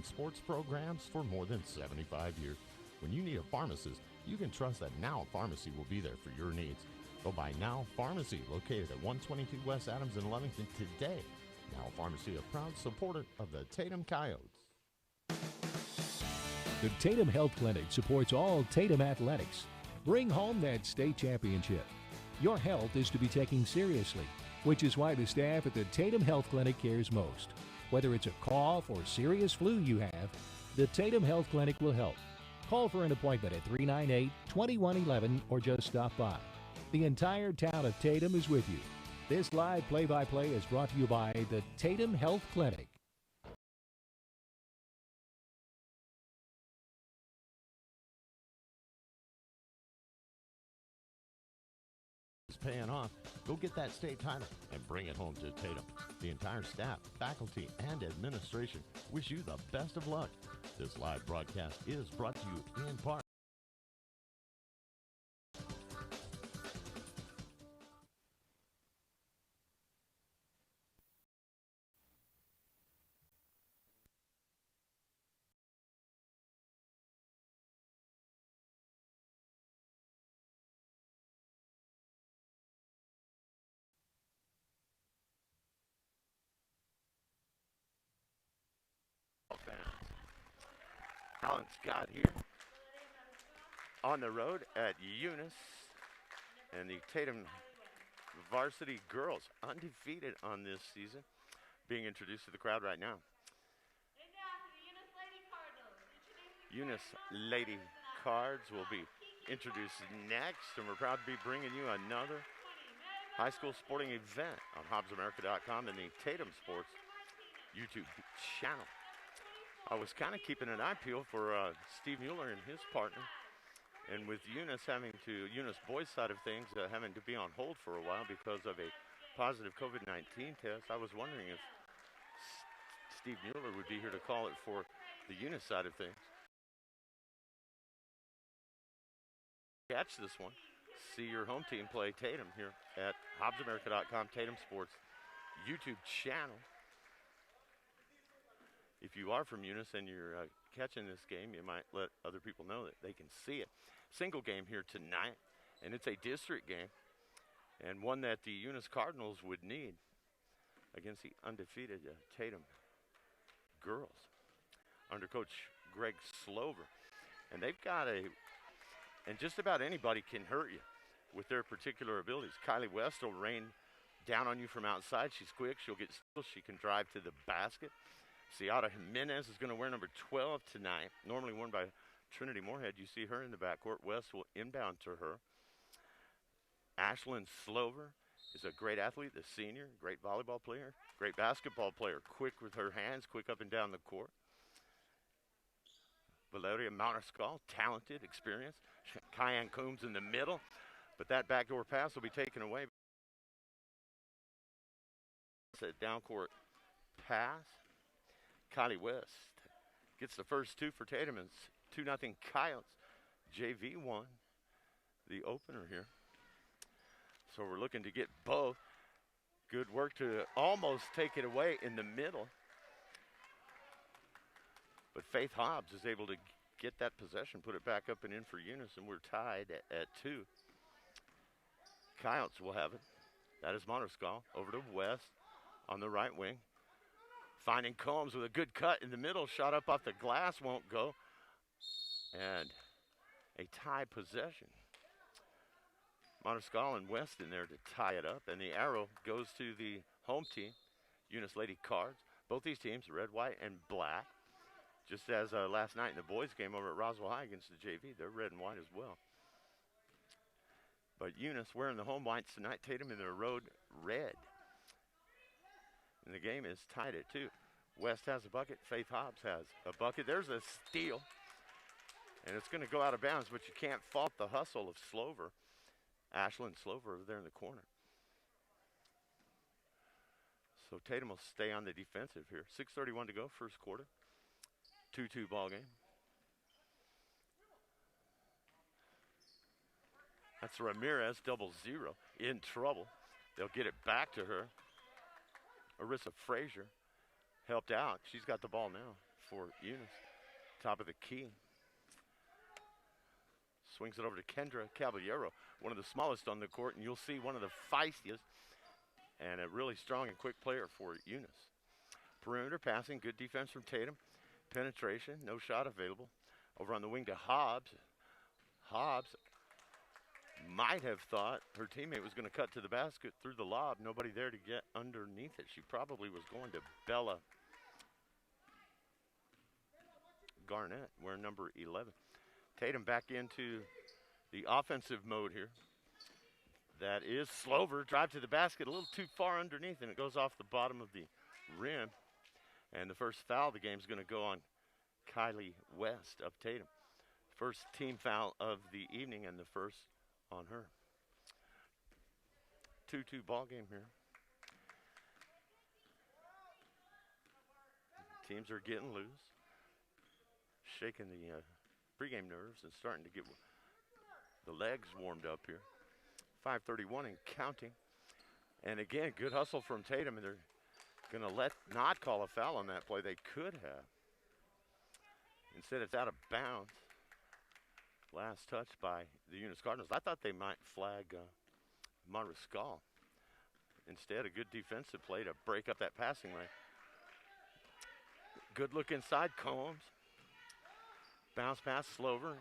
and sports programs for more than 75 years. When you need a pharmacist, you can trust that Now Pharmacy will be there for your needs. Go by Now Pharmacy, located at 122 West Adams in Lovington today. Now Pharmacy, a proud supporter of the Tatum Coyotes. The Tatum Health Clinic supports all Tatum athletics. Bring home that state championship. Your health is to be taken seriously, which is why the staff at the Tatum Health Clinic cares most. Whether it's a cough or serious flu you have, the Tatum Health Clinic will help. Call for an appointment at 398-2111 or just stop by. The entire town of Tatum is with you. This live play-by-play is brought to you by the Tatum Health Clinic. Paying off, go get that state title and bring it home to Tatum. The entire staff, faculty, and administration wish you the best of luck. This live broadcast is brought to you in part. Alan Scott here on the road at Eunice, and the Tatum varsity girls undefeated on this season, being introduced to the crowd right now. Eunice Lady Cards will be introduced next, and we're proud to be bringing you another high school sporting event on HobbsAmerica.com and the Tatum Sports YouTube channel. I was kind of keeping an eye peeled for Steve Mueller and his partner. And with Eunice boys side of things, having to be on hold for a while because of a positive COVID-19 test, I was wondering if Steve Mueller would be here to call it for the Eunice side of things. Catch this one. See your home team play Tatum here at HobbsAmerica.com, Tatum Sports YouTube channel. If you are from Eunice and you're catching this game, you might let other people know that they can see it. Single game here tonight, and it's a district game, and one that the Eunice Cardinals would need against the undefeated Tatum girls under Coach Greg Slover. And they've got and just about anybody can hurt you with their particular abilities. Kylie West will rain down on you from outside. She's quick. She'll get steals. She can drive to the basket. Ciara Jimenez is going to wear number 12 tonight, normally worn by Trinity Moorhead. You see her in the backcourt. West will inbound to her. Ashlyn Slover is a great athlete, the senior, great volleyball player, great basketball player, quick with her hands, quick up and down the court. Valeria Mariscal, talented, experienced. Cayenne Coombs in the middle, but that backdoor pass will be taken away. It's a down court pass. Kylie West gets the first two for Tatum. It's 2-0 Coyotes. JV won the opener here. So we're looking to get both. Good work to almost take it away in the middle. But Faith Hobbs is able to get that possession, put it back up and in for Eunice, and we're tied at 2. Coyotes will have it. That is Montescal over to West on the right wing. Finding Combs with a good cut in the middle. Shot up off the glass, won't go. And a tie possession. Montescal and West in there to tie it up. And the arrow goes to the home team, Eunice Lady Cards. Both these teams, red, white, and black. Just as last night in the boys' game over at Roswell High against the JV, they're red and white as well. But Eunice wearing the home whites tonight. Tatum in their road red. And the game is tied at 2. West has a bucket. Faith Hobbs has a bucket. There's a steal. And it's going to go out of bounds, but you can't fault the hustle of Slover. Ashlyn Slover over there in the corner. So Tatum will stay on the defensive here. 6:31 to go, first quarter. 2-2 ball game. That's Ramirez, 0-0, in trouble. They'll get it back to her. Arissa Frazier helped out. She's got the ball now. for Eunice. Top of the key. Swings it over to Kendra Caballero, one of the smallest on the court, and you'll see one of the feistiest and a really strong and quick player for Eunice. Perimeter passing, good defense from Tatum. Penetration, no shot available. Over on the wing to Hobbs. Hobbs might have thought her teammate was going to cut to the basket through the lob. Nobody there to get underneath it. She probably was going to Bella Garnett, wearing number 11. Tatum back into the offensive mode here. That is Slover. Drive to the basket a little too far underneath, and it goes off the bottom of the rim. And the first foul of the game is going to go on Kylie West of Tatum. First team foul of the evening and the first on her. 2-2 ball game here. Teams are getting loose. Shaking the pregame nerves and starting to get the legs warmed up here. 5:31 and counting. And again, good hustle from Tatum, and they're going to not call a foul on that play. They could have. Instead, it's out of bounds. Last touch by the Eunice Cardinals. I thought they might flag Mariscal. Instead, a good defensive play to break up that passing lane. Good look inside, Combs. Bounce pass, Slover.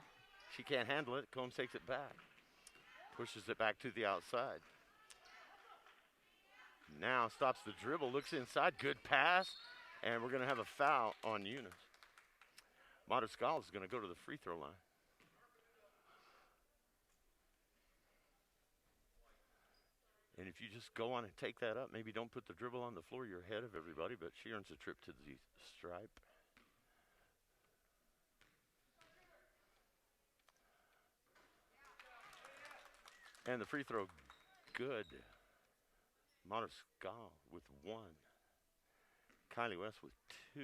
She can't handle it. Combs takes it back. Pushes it back to the outside. Now stops the dribble, looks inside, good pass, and we're going to have a foul on Eunice. Mariscal is going to go to the free throw line. And if you just go on and take that up, maybe don't put the dribble on the floor, you're ahead of everybody, but she earns a trip to the stripe. And the free throw, good. Mariscal with 1. Kylie West with 2.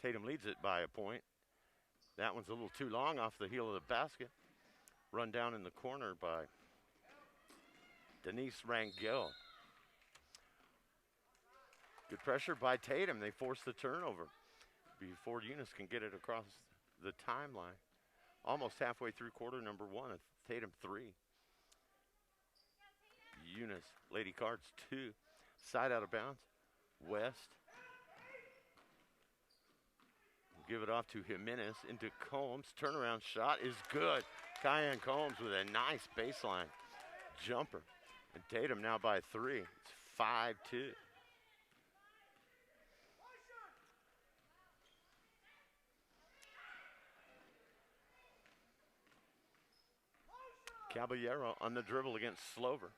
Tatum leads it by a point. That one's a little too long off the heel of the basket. Run down in the corner by Denise Rangel. Good pressure by Tatum. They force the turnover before Eunice can get it across the timeline. Almost halfway through quarter number 1. Tatum 3. Eunice, Lady Cards 2. Side out of bounds. West. Give it off to Jimenez into Combs. Turnaround shot is good. Cayenne Combs with a nice baseline jumper. And Tatum now by 3. It's 5-2. Caballero on the dribble against Slover.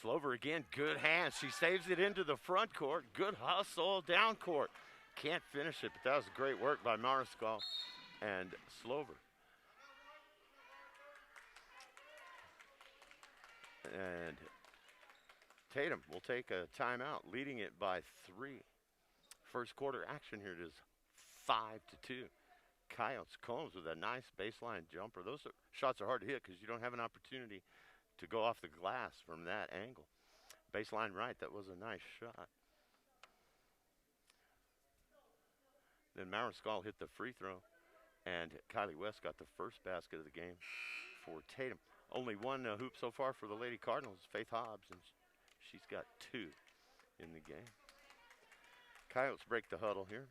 Slover again, good hands. She saves it into the front court. Good hustle down court. Can't finish it, but that was great work by Mariscal and Slover. And Tatum will take a timeout, leading it by 3. First quarter action here. It is 5-2. Coyotes Combs with a nice baseline jumper. Those shots are hard to hit because you don't have an opportunity to go off the glass from that angle. Baseline right, that was a nice shot. Then Mariscal hit the free throw, and Kylie West got the first basket of the game for Tatum. Only one hoop so far for the Lady Cardinals, Faith Hobbs, and she's got 2 in the game. Coyotes break the huddle here.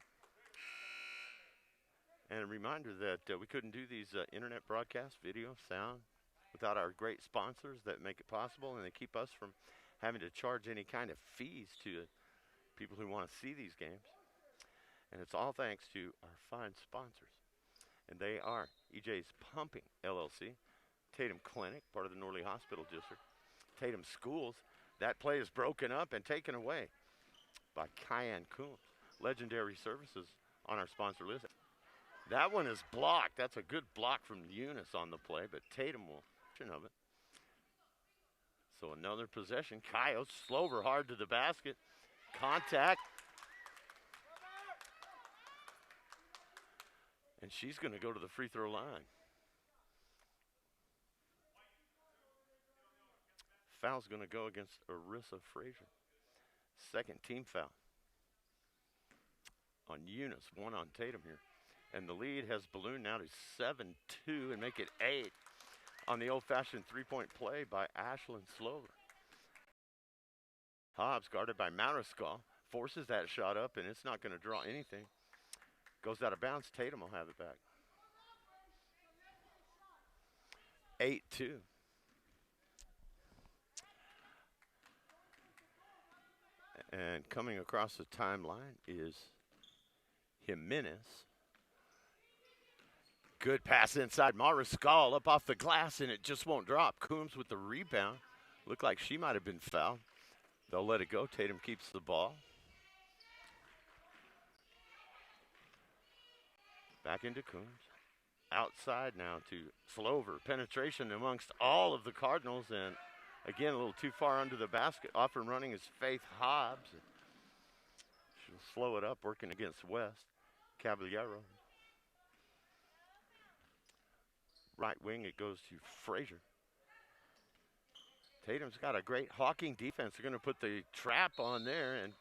And a reminder that we couldn't do these internet broadcasts, video, sound, without our great sponsors that make it possible, and they keep us from having to charge any kind of fees to people who want to see these games. And it's all thanks to our fine sponsors. And they are EJ's Pumping, LLC, Tatum Clinic, part of the Norley Hospital District, Tatum Schools. That play is broken up and taken away by Cayenne Coombs. Legendary Services on our sponsor list. That one is blocked. That's a good block from Eunice on the play, but Tatum will of it. So another possession. Coyotes, Slover hard to the basket. Contact. And she's going to go to the free throw line. Foul's going to go against Arissa Frazier. Second team foul. on Eunice, 1 on Tatum here. And the lead has ballooned now to 7-2 and make it 8 on the old-fashioned three-point play by Ashlyn Slover. Hobbs, guarded by Mariscal, forces that shot up, and it's not going to draw anything. Goes out of bounds. Tatum will have it back. 8-2. And coming across the timeline is Eunice. Good pass inside. Mariscal up off the glass, and it just won't drop. Coombs with the rebound. Looked like she might have been fouled. They'll let it go. Tatum keeps the ball. Back into Coombs. Outside now to Slover. Penetration amongst all of the Cardinals, and again, a little too far under the basket. Off and running is Faith Hobbs. She'll slow it up, working against West. Caballero. Right wing, it goes to Frazier. Tatum's got a great hawking defense. They're going to put the trap on there and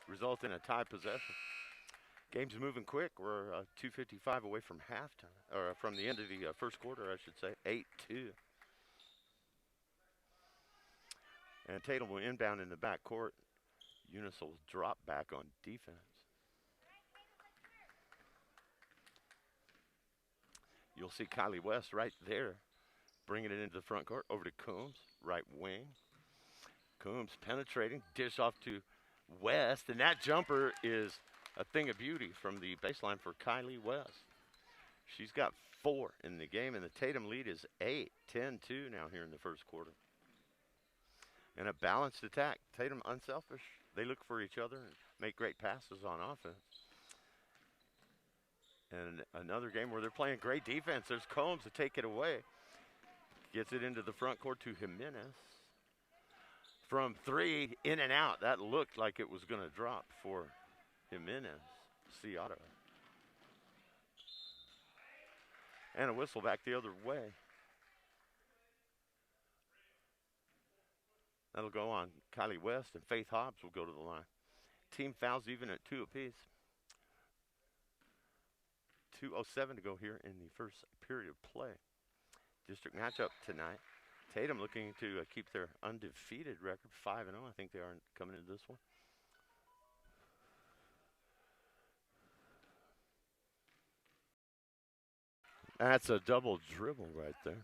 result in a tie possession. Game's moving quick. We're 2:55 away from halftime, or from the end of the first quarter, I should say. 8-2. And Tatum will inbound in the backcourt. Eunice will drop back on defense. You'll see Kylie West right there, bringing it into the front court, over to Coombs, right wing. Coombs penetrating, dish off to West, and that jumper is a thing of beauty from the baseline for Kylie West. She's got 4 in the game, and the Tatum lead is 8, 10-2 now here in the first quarter. And a balanced attack. Tatum unselfish. They look for each other and make great passes on offense. And another game where they're playing great defense. There's Combs to take it away. Gets it into the front court to Eunice. From 3, in and out. That looked like it was going to drop for Eunice. Ciata. And a whistle back the other way. That'll go on Kylie West, and Faith Hobbs will go to the line. Team fouls even at 2 apiece. 2:07 to go here in the first period of play. District matchup tonight. Tatum looking to keep their undefeated record, 5-0. I think they are coming into this one. That's a double dribble right there.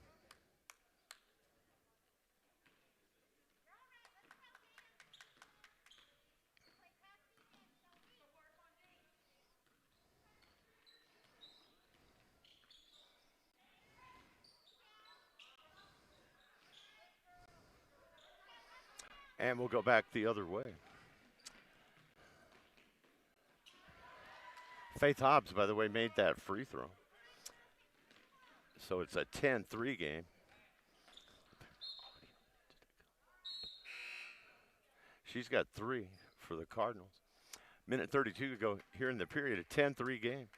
And we'll go back the other way. Faith Hobbs, by the way, made that free throw. So it's a 10-3 game. She's got 3 for the Cardinals. Minute 32 to go here in the period, a 10-3 game.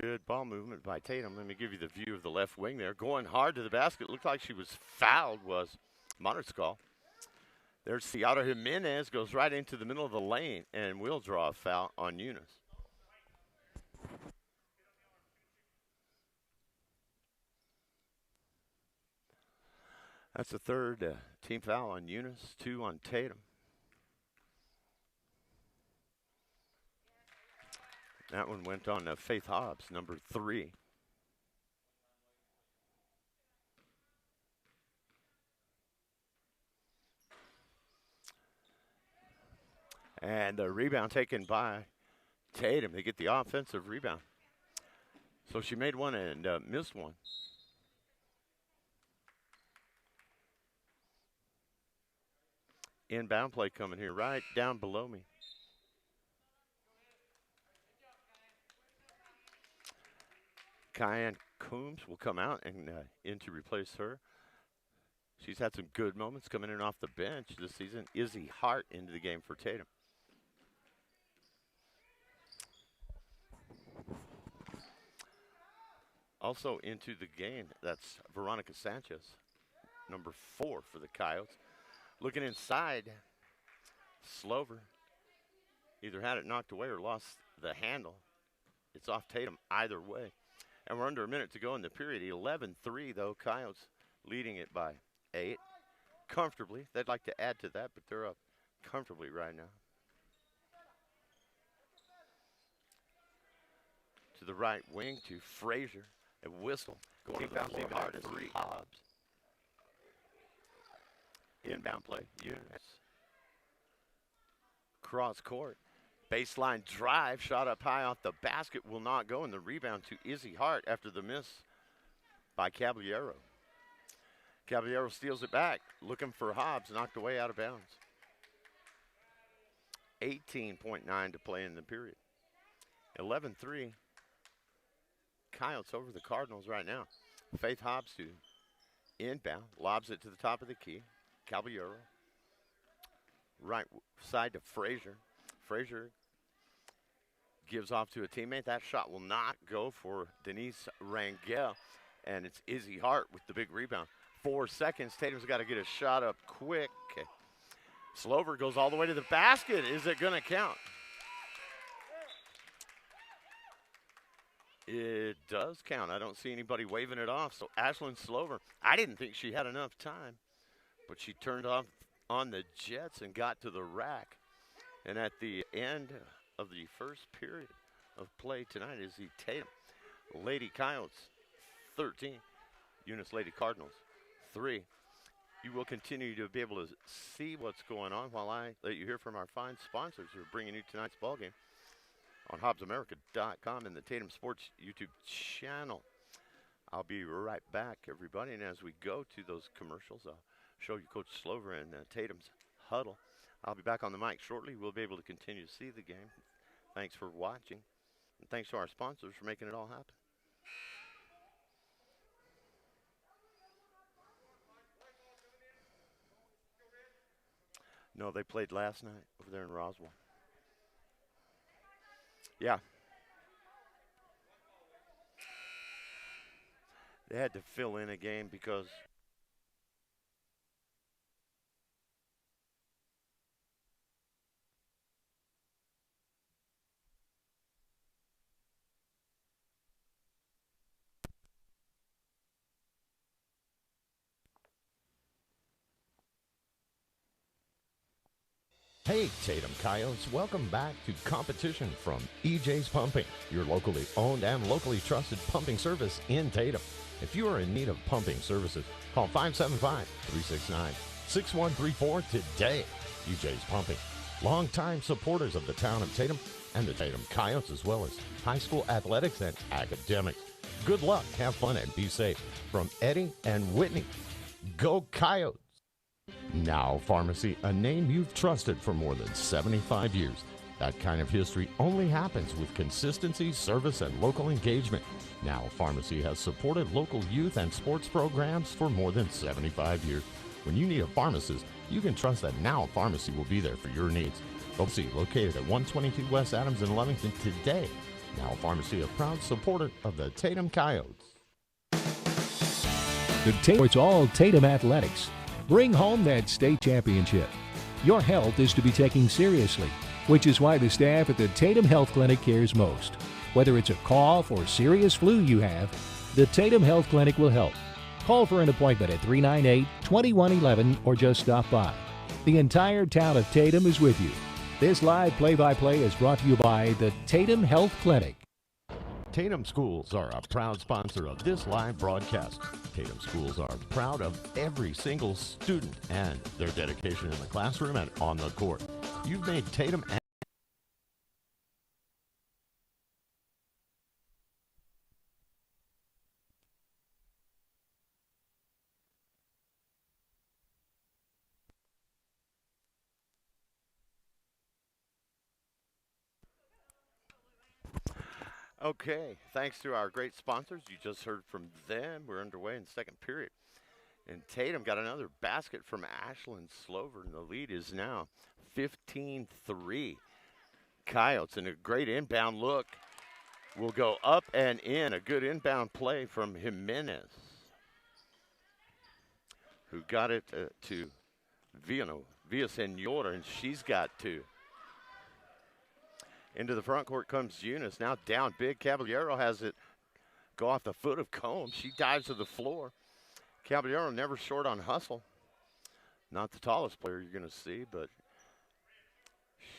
Good ball movement by Tatum. Let me give you the view of the left wing there. Going hard to the basket. Looked like she was fouled, was Mariscal. There's Ciata. Jimenez goes right into the middle of the lane and will draw a foul on Eunice. That's the third team foul on Eunice, 2 on Tatum. That one went on Faith Hobbs, number 3. And the rebound taken by Tatum. They get the offensive rebound. So she made one and missed one. Inbound play coming here right down below me. Cayenne Coombs will come out and in to replace her. She's had some good moments coming in off the bench this season. Izzy Hart into the game for Tatum. Also into the game, that's Veronica Sanchez, number 4 for the Coyotes. Looking inside, Slover either had it knocked away or lost the handle. It's off Tatum either way. And we're under a minute to go in the period. 11-3, though. Coyotes leading it by 8 comfortably. They'd like to add to that, but they're up comfortably right now. To the right wing to Frazier. A whistle. Going down the hard as Hobbs. Inbound play. Eunice. Cross court. Baseline drive. Shot up high off the basket. Will not go. And the rebound to Izzy Hart after the miss by Caballero. Caballero steals it back. Looking for Hobbs. Knocked away out of bounds. 18.9 to play in the period. 11-3. Coyotes over the Cardinals right now. Faith Hobbs to inbound. Lobs it to the top of the key. Caballero. Right side to Frazier. Frazier gives off to a teammate. That shot will not go for Denise Rangel. And it's Izzy Hart with the big rebound. 4 seconds. Tatum's got to get a shot up quick. Slover goes all the way to the basket. Is it going to count? It does count. I don't see anybody waving it off. So Ashlyn Slover, I didn't think she had enough time, but she turned off on the Jets and got to the rack. And at the end of the first period of play tonight is the Tatum Lady Coyotes 13, Eunice Lady Cardinals 3. You will continue to be able to see what's going on while I let you hear from our fine sponsors who are bringing you tonight's ballgame on HobbsAmerica.com and the Tatum Sports YouTube channel. I'll be right back, everybody. And as we go to those commercials, I'll show you Coach Slover and Tatum's huddle. I'll be back on the mic shortly. We'll be able to continue to see the game. Thanks for watching. And thanks to our sponsors for making it all happen. No, they played last night over there in Roswell. Yeah. They had to fill in a game because Hey, Tatum Coyotes, welcome back to competition from EJ's Pumping, your locally owned and locally trusted pumping service in Tatum. If you are in need of pumping services, call 575-369-6134 today. EJ's Pumping, longtime supporters of the town of Tatum and the Tatum Coyotes, as well as high school athletics and academics. Good luck, have fun, and be safe. From Eddie and Whitney, go Coyotes! Now Pharmacy, a name you've trusted for more than 75 years. That kind of history only happens with consistency, service, and local engagement. Now Pharmacy has supported local youth and sports programs for more than 75 years. When you need a pharmacist, you can trust that Now Pharmacy will be there for your needs. Pharmacy, located at 122 West Adams in Lovington today. Now Pharmacy, a proud supporter of the Tatum Coyotes. It's all Tatum Athletics. Bring home that state championship. Your health is to be taken seriously, which is why the staff at the Tatum Health Clinic cares most. Whether it's a cough or serious flu you have, the Tatum Health Clinic will help. Call for an appointment at 398-2111 or just stop by. The entire town of Tatum is with you. This live play-by-play is brought to you by the Tatum Health Clinic. Tatum Schools are a proud sponsor of this live broadcast. Tatum Schools are proud of every single student and their dedication in the classroom and on the court. You've made Tatum Okay, thanks to our great sponsors. You just heard from them. We're underway in the second period. And Tatum got another basket from Ashlyn Slover, and the lead is now 15-3. Coyotes, and a great inbound look. will go up and in. A good inbound play from Jimenez, who got it to Villasenor, and she's got two. Into the front court comes Eunice. Now down big. Caballero has it go off the foot of Combs. She dives to the floor. Caballero never short on hustle. Not the tallest player you're going to see, but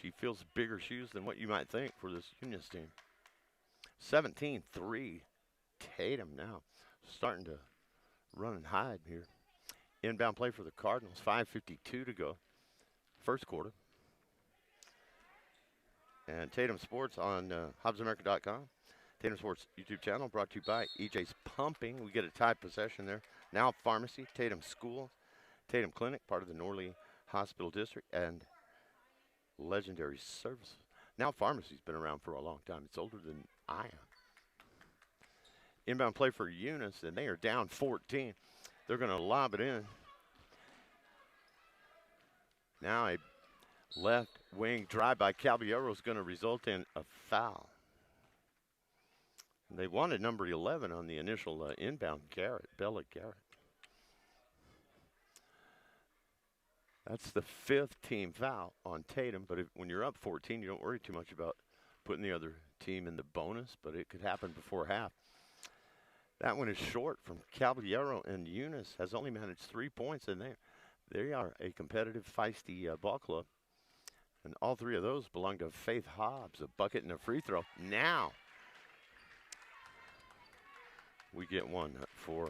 she fills bigger shoes than what you might think for this Eunice team. 17-3. Tatum now starting to run and hide here. Inbound play for the Cardinals. 5:52 to go. First quarter. And Tatum Sports on HobbsAmerica.com. Tatum Sports YouTube channel brought to you by EJ's Pumping. We get a tied possession there. Now Pharmacy, Tatum School, Tatum Clinic, part of the Norley Hospital District, and Legendary Services. Now Pharmacy's been around for a long time. It's older than I am. Inbound play for Eunice, and they are down 14. They're going to lob it in. Now a left wing drive by Caballero is going to result in a foul. They wanted number 11 on the initial inbound, Bella Garrett. That's the 5th team foul on Tatum, but when you're up 14, you don't worry too much about putting the other team in the bonus, but it could happen before half. That one is short from Caballero, and Eunice has only managed 3 points, and they are a competitive, feisty ball club. And all 3 of those belong to Faith Hobbs, a bucket and a free throw. Now we get one for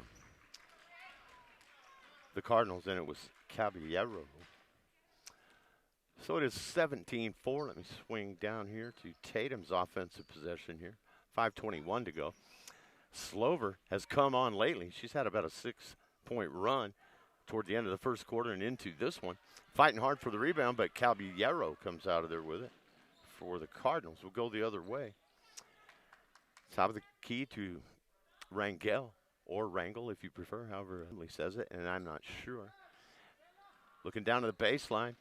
the Cardinals, and it was Caballero. So it is 17-4. Let me swing down here to Tatum's offensive possession here. 5:21 to go. Slover has come on lately. She's had about a 6-point run toward the end of the first quarter and into this one. Fighting hard for the rebound, but Caballero comes out of there with it for the Cardinals. We'll go the other way. Top of the key to Rangel, or Wrangle if you prefer, however Emily says it, and I'm not sure. Looking down to the baseline.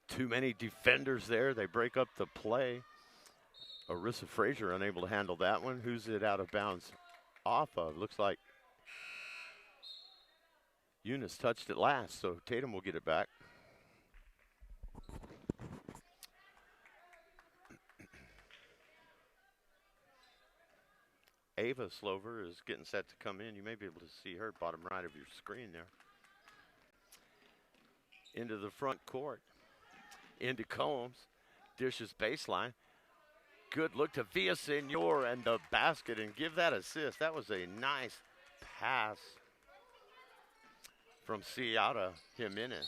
Too many defenders there. They break up the play. Arissa Frazier unable to handle that one. Who's it out of bounds off of? Looks like Eunice touched it last, so Tatum will get it back. Ava Slover is getting set to come in. You may be able to see her bottom right of your screen there. Into the front court. Into Combs. Dishes baseline. Good look to Villasenor and the basket, and give that assist. That was a nice pass from Ciara Jimenez.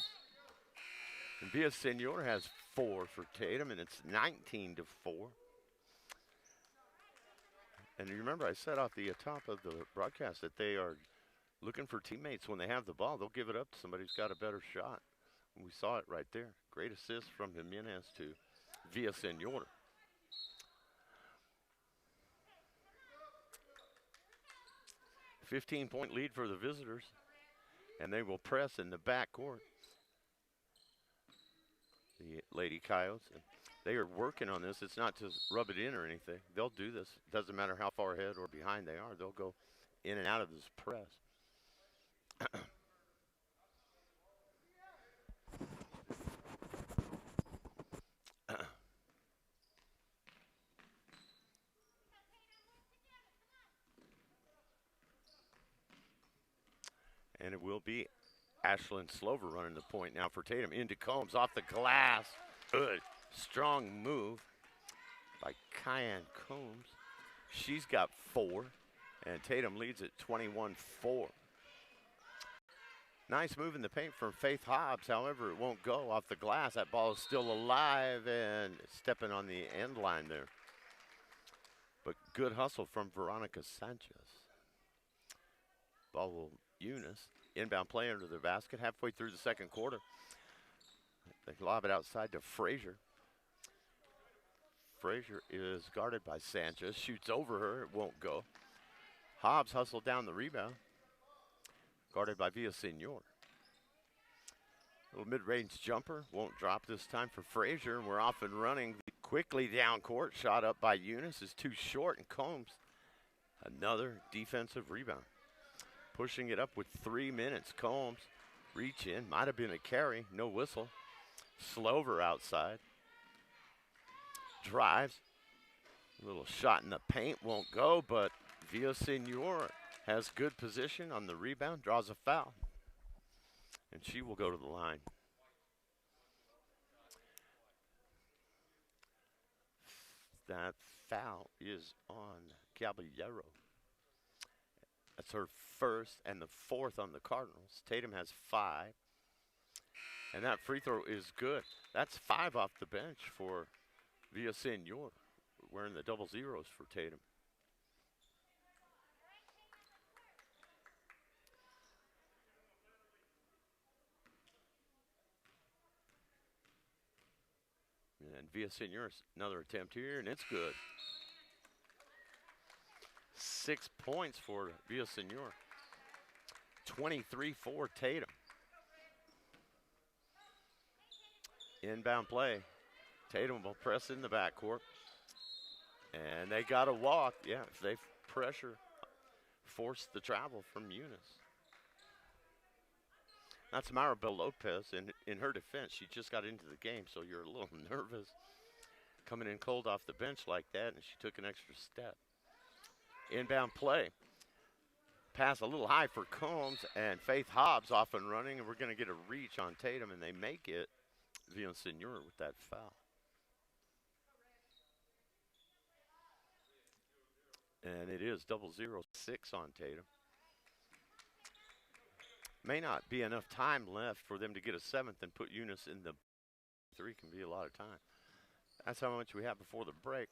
And Villasenor has 4 for Tatum, and it's 19-4. And you remember I said off the top of the broadcast that they are looking for teammates when they have the ball. They'll give it up to somebody who's got a better shot. And we saw it right there. Great assist from Jimenez to Villasenor. A 15-point lead for the visitors, and they will press in the backcourt. The Lady Coyotes. They are working on this. It's not to rub it in or anything. They'll do this. It doesn't matter how far ahead or behind they are. They'll go in and out of this press. And it will be Ashlyn Slover running the point now for Tatum. Into Combs off the glass. Good, strong move by Cayenne Combs. She's got 4, and Tatum leads at 21-4. Nice move in the paint from Faith Hobbs. However, it won't go off the glass. That ball is still alive and stepping on the end line there. But good hustle from Veronica Sanchez. Ball will Eunice. Inbound play under the basket halfway through the second quarter. They lob it outside to Frazier. Frazier is guarded by Sanchez. Shoots over her. It won't go. Hobbs hustled down the rebound. Guarded by Villasenor. Little mid-range jumper. Won't drop this time for Frazier. And we're off and running. The Quickly down court, shot up by Eunice is too short, and Combs, another defensive rebound. Pushing it up with 3 minutes. Combs, reach in, might have been a carry, no whistle. Slover outside. Drives. A little shot in the paint, won't go, but Villasenor has good position on the rebound, draws a foul, and she will go to the line. That foul is on Caballero. That's her first and the fourth on the Cardinals. Tatum has 5. And that free throw is good. That's 5 off the bench for Villasenor. Wearing the double zeros for Tatum. And Villasenor, another attempt here, and it's good. 6 points for Villasenor. 23 for Tatum. Inbound play. Tatum will press in the backcourt. And they got to walk. Yeah, if they pressure, force the travel from Eunice. That's Maribel Lopez. In her defense, she just got into the game, so you're a little nervous coming in cold off the bench like that, and she took an extra step. Inbound play. Pass a little high for Combs, and Faith Hobbs off and running, and we're going to get a reach on Tatum, and they make it. Villasenor with that foul. And it is 0-0-6 on Tatum. May not be enough time left for them to get a 7th and put Eunice in the 3. Can be a lot of time. That's how much we have before the break.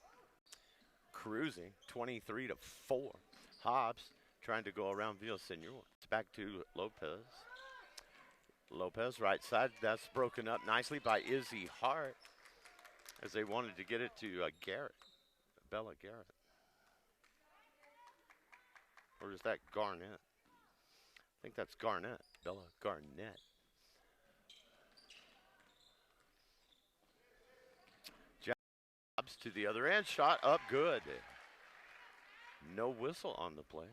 Cruising 23-4. Hobbs trying to go around Villasenor. It's back to Lopez. Lopez right side. That's broken up nicely by Izzy Hart as they wanted to get it to Garrett. Bella Garrett. Or is that Garnett? I think that's Garnett. Bella Garnett. Jobs to the other end. Shot up good. No whistle on the play.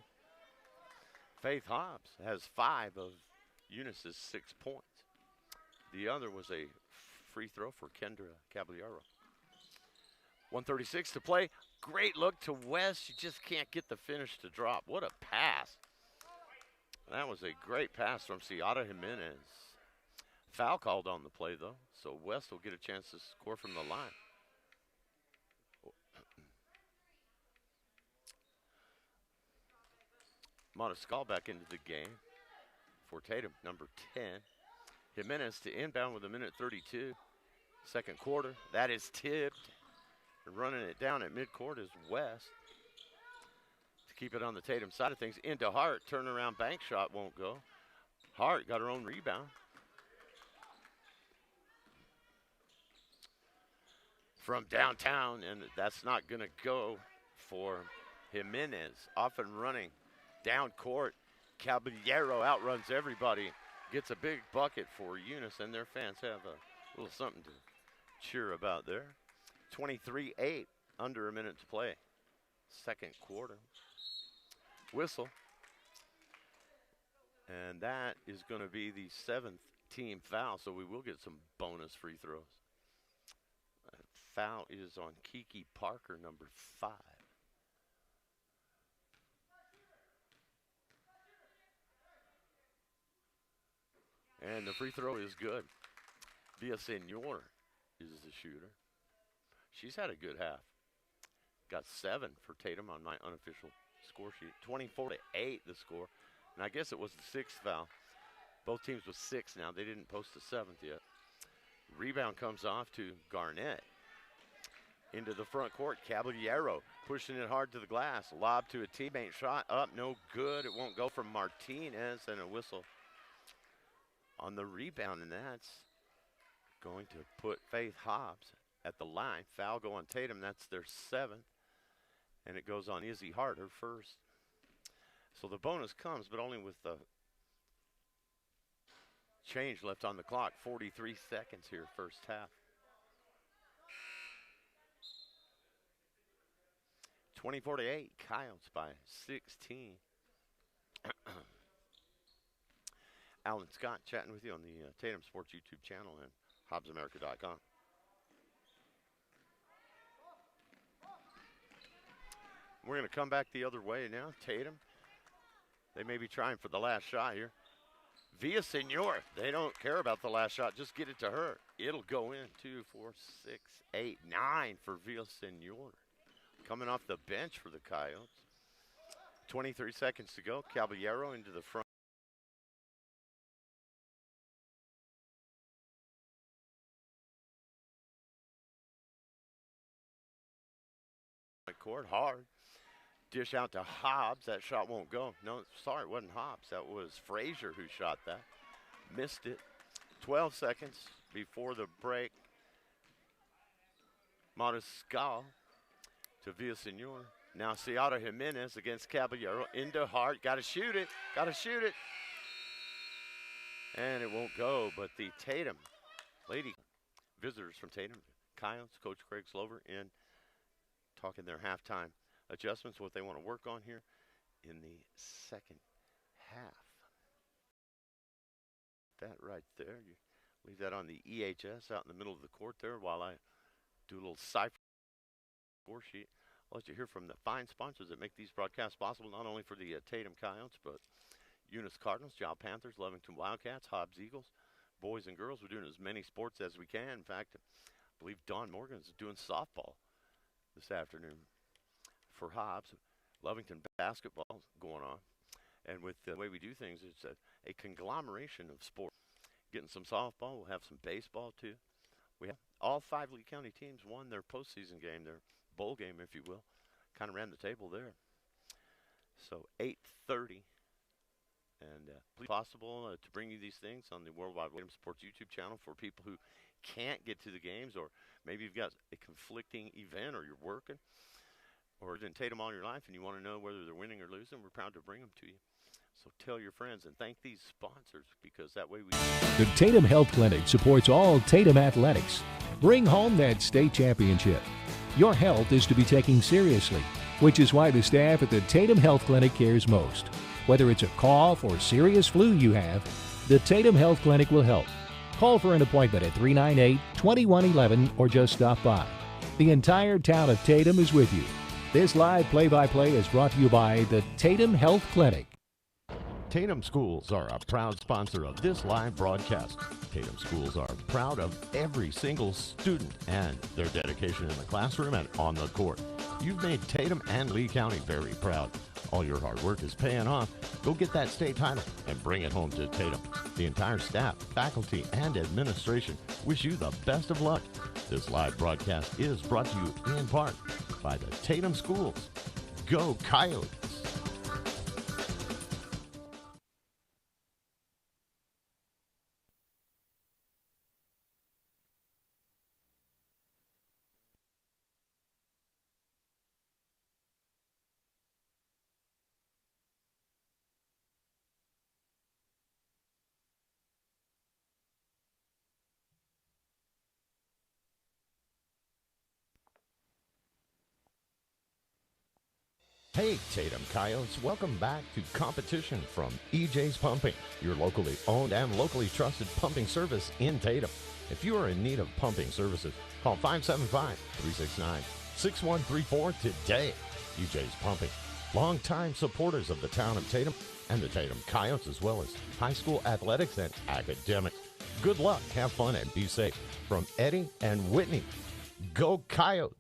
Faith Hobbs has 5 of Eunice's 6 points. The other was a free throw for Kendra Caballero. 1:36 to play. Great look to West. You just can't get the finish to drop. What a pass. That was a great pass from Ciara Jimenez. Foul called on the play, though, so West will get a chance to score from the line. Maniscal back into the game for Tatum, number 10. Jimenez to inbound with 1:32. Second quarter. That is tipped. And running it down at midcourt is West. To keep it on the Tatum side of things. Into Hart. Turnaround bank shot won't go. Hart got her own rebound. From downtown, and that's not going to go for Jimenez. Off and running. Down court. Caballero outruns everybody. Gets a big bucket for Eunice, and their fans have a little something to cheer about there. 23-8, under a minute to play. Second quarter. Whistle. And that is going to be the 7th team foul, so we will get some bonus free throws. Foul is on Kiki Parker, number 5. And the free throw is good. Villasenor is the shooter. She's had a good half. Got 7 for Tatum on my unofficial score sheet. 24-8 the score. And I guess it was the 6th foul. Both teams with 6 now. They didn't post the 7th yet. Rebound comes off to Garnett. Into the front court, Caballero pushing it hard to the glass. Lob to a teammate, shot up, no good. It won't go from Martinez, and a whistle on the rebound, and that's going to put Faith Hobbs at the line. Foul go on Tatum, that's their 7th, and it goes on Izzy Hart, her first. So the bonus comes, but only with the change left on the clock. 43 seconds here, first half. 24-8, Coyotes by 16. Alan Scott chatting with you on the Tatum Sports YouTube channel and HobbsAmerica.com. We're going to come back the other way now. Tatum, they may be trying for the last shot here. Villasenor, they don't care about the last shot. Just get it to her. It'll go in. 2, 4, 6, 8, 9 for Villasenor. Coming off the bench for the Coyotes. 23 seconds to go. Caballero into the front court. Hard. Dish out to Hobbs. That shot won't go. No, sorry, it wasn't Hobbs. That was Frazier who shot that. Missed it. 12 seconds before the break. Mariscal to Villasenor. Now Ciara Jimenez against Caballero. Into Hart. Got to shoot it. Got to shoot it. And it won't go, but the Tatum Lady visitors from Tatum, Coyotes, Coach Craig Slover in talking their halftime adjustments, what they want to work on here in the second half. That right there, you leave that on the EHS out in the middle of the court there while I do a little cipher score sheet. I'll let you hear from the fine sponsors that make these broadcasts possible, not only for the Tatum Coyotes, but Eunice Cardinals, Jow Panthers, Lovington Wildcats, Hobbs Eagles, boys and girls. We're doing as many sports as we can. In fact, I believe Don Morgan's doing softball this afternoon for Hobbs. Lovington basketball going on. And with the way we do things, it's a conglomeration of sport. Getting some softball, we'll have some baseball too. We have all 5 Lee County teams won their postseason game, their bowl game, if you will. Kind of ran the table there. So 8:30. And please possible to bring you these things on the Worldwide Tatum Sports YouTube channel for people who can't get to the games, or maybe you've got a conflicting event, or you're working, or in Tatum all your life and you want to know whether they're winning or losing. We're proud to bring them to you. So tell your friends and thank these sponsors, because that way we... The Tatum Health Clinic supports all Tatum athletics. Bring home that state championship. Your health is to be taken seriously, which is why the staff at the Tatum Health Clinic cares most. Whether it's a cough or serious flu you have, the Tatum Health Clinic will help. Call for an appointment at 398-2111 or just stop by. The entire town of Tatum is with you. This live play-by-play is brought to you by the Tatum Health Clinic. Tatum Schools are a proud sponsor of this live broadcast. Tatum Schools are proud of every single student and their dedication in the classroom and on the court. You've made Tatum and Lee County very proud. All your hard work is paying off. Go get that state title and bring it home to Tatum. The entire staff, faculty, and administration wish you the best of luck. This live broadcast is brought to you in part by the Tatum Schools. Go Coyotes! Hey Tatum Coyotes, welcome back to competition from EJ's Pumping, your locally owned and locally trusted pumping service in Tatum. If you are in need of pumping services, call 575-369-6134 today. EJ's Pumping, longtime supporters of the town of Tatum and the Tatum Coyotes, as well as high school athletics and academics. Good luck, have fun, and be safe. From Eddie and Whitney, go Coyotes!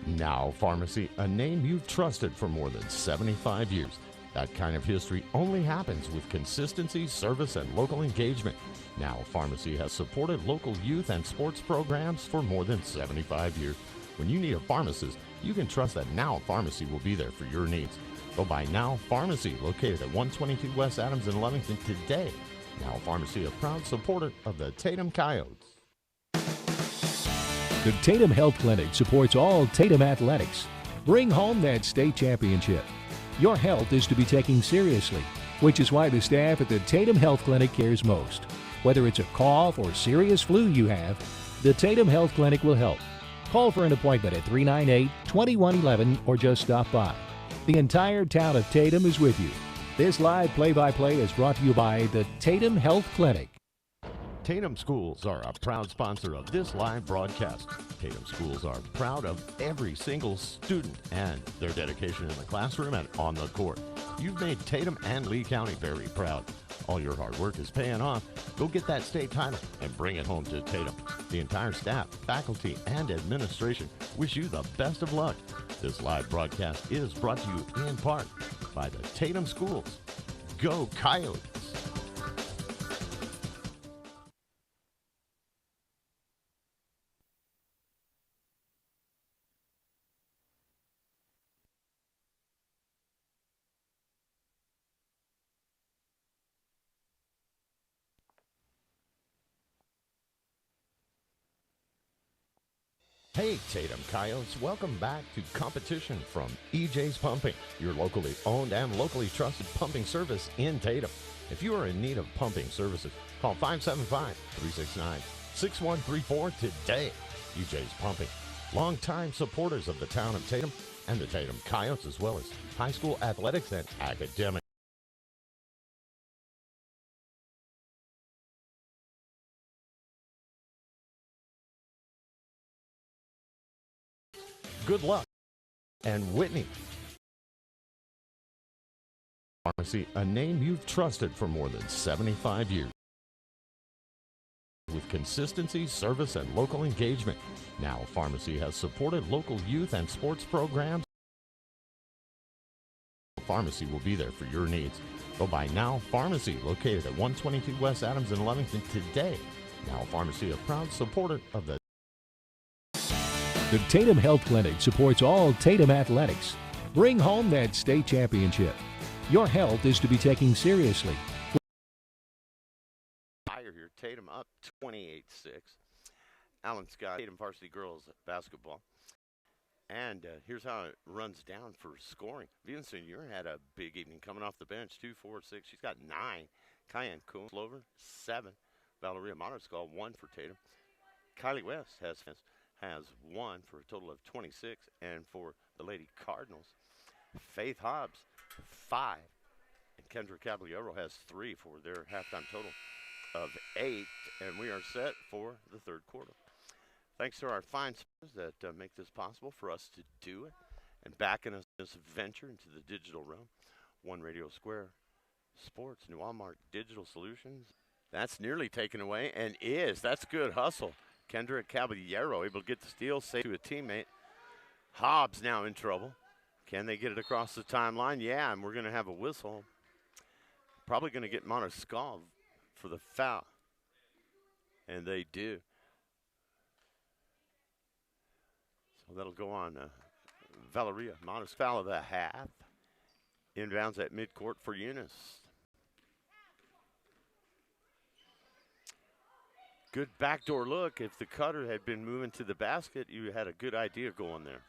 Now Pharmacy, a name you've trusted for more than 75 years. That kind of history only happens with consistency, service, and local engagement. Now Pharmacy has supported local youth and sports programs for more than 75 years. When you need a pharmacist, you can trust that Now Pharmacy will be there for your needs. Go by Now Pharmacy, located at 122 West Adams in Lovington today. Now Pharmacy, a proud supporter of the Tatum Coyotes. The Tatum Health Clinic supports all Tatum athletics. Bring home that state championship. Your health is to be taken seriously, which is why the staff at the Tatum Health Clinic cares most. Whether it's a cough or serious flu you have, the Tatum Health Clinic will help. Call for an appointment at 398-2111 or just stop by. The entire town of Tatum is with you. This live play-by-play is brought to you by the Tatum Health Clinic. Tatum Schools are a proud sponsor of this live broadcast. Tatum Schools are proud of every single student and their dedication in the classroom and on the court. You've made Tatum and Lee County very proud. All your hard work is paying off. Go get that state title and bring it home to Tatum. The entire staff, faculty, and administration wish you the best of luck. This live broadcast is brought to you in part by the Tatum Schools. Go Coyotes! Hey Tatum Coyotes, welcome back to competition from EJ's Pumping, your locally owned and locally trusted pumping service in Tatum. If you are in need of pumping services, call 575-369-6134 today. EJ's Pumping, longtime supporters of the town of Tatum and the Tatum Coyotes, as well as high school athletics and academics. Good luck. And Whitney Pharmacy, a name you've trusted for more than 75 years. With consistency, service, and local engagement, Now Pharmacy has supported local youth and sports programs. Pharmacy will be there for your needs. Go by Now Pharmacy, located at 122 West Adams in Lovington today. Now Pharmacy, a proud supporter of the Tatum Health Clinic supports all Tatum athletics. Bring home that state championship. Your health is to be taken seriously. Higher here, Tatum up 28-6. Allen Scott, Tatum varsity girls basketball. And here's how it runs down for scoring. Venus Senior had a big evening coming off the bench, 2, 4, 6. She's got 9. Cayenne Slover, 7. Valeria Monorskull, 1 for Tatum. Kylie West has 1 for a total of 26. And for the Lady Cardinals, Faith Hobbs, 5. And Kendra Caballero has 3 for their halftime total of 8. And we are set for the third quarter. Thanks to our fine sponsors that make this possible for us to do it. And backing us in this venture into the digital realm, One Radio Square Sports, New Walmart Digital Solutions. That's nearly taken away and is. That's good hustle. Kendra Caballero able to get the steal, save to a teammate. Hobbs now in trouble. Can they get it across the timeline? Yeah, and we're going to have a whistle. Probably going to get Monoskov for the foul. And they do. So that'll go on Valeria Monos, foul of the half. Inbounds at midcourt for Eunice. Good backdoor look. If the cutter had been moving to the basket, you had a good idea going there.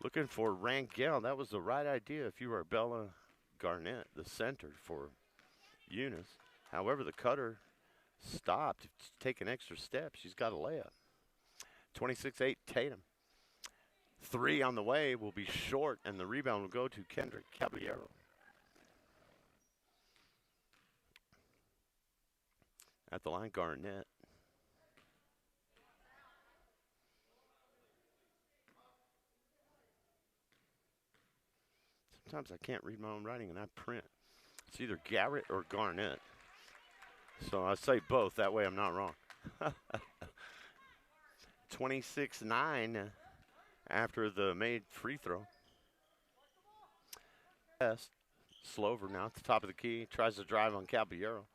Looking for Rangel. That was the right idea if you were Bella Garnett, the center for Eunice. However, the cutter stopped. Take an extra step. She's got a layup. 26-8 Tatum. 3 on the way will be short, and the rebound will go to Kendrick Caballero. At the line, Garnett. Sometimes I can't read my own writing and I print. It's either Garrett or Garnett. So I say both, that way I'm not wrong. 26-9 after the made free throw. West, Slover now at the top of the key, tries to drive on Caballero.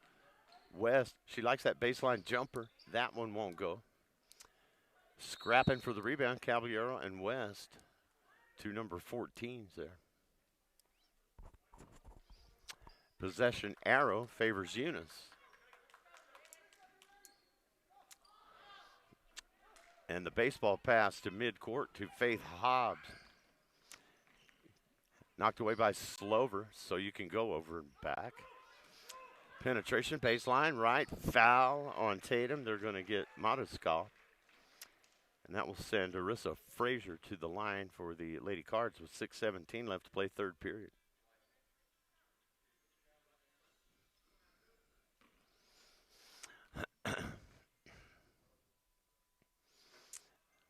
West, she likes that baseline jumper. That one won't go. Scrapping for the rebound, Caballero and West. 2 number 14s there. Possession arrow favors Eunice. And the baseball pass to midcourt to Faith Hobbs. Knocked away by Slover, so you can go over and back. Penetration, baseline, right, foul on Tatum. They're going to get Monoskal. And that will send Arissa Frazier to the line for the Lady Cards with 6:17 left to play third period.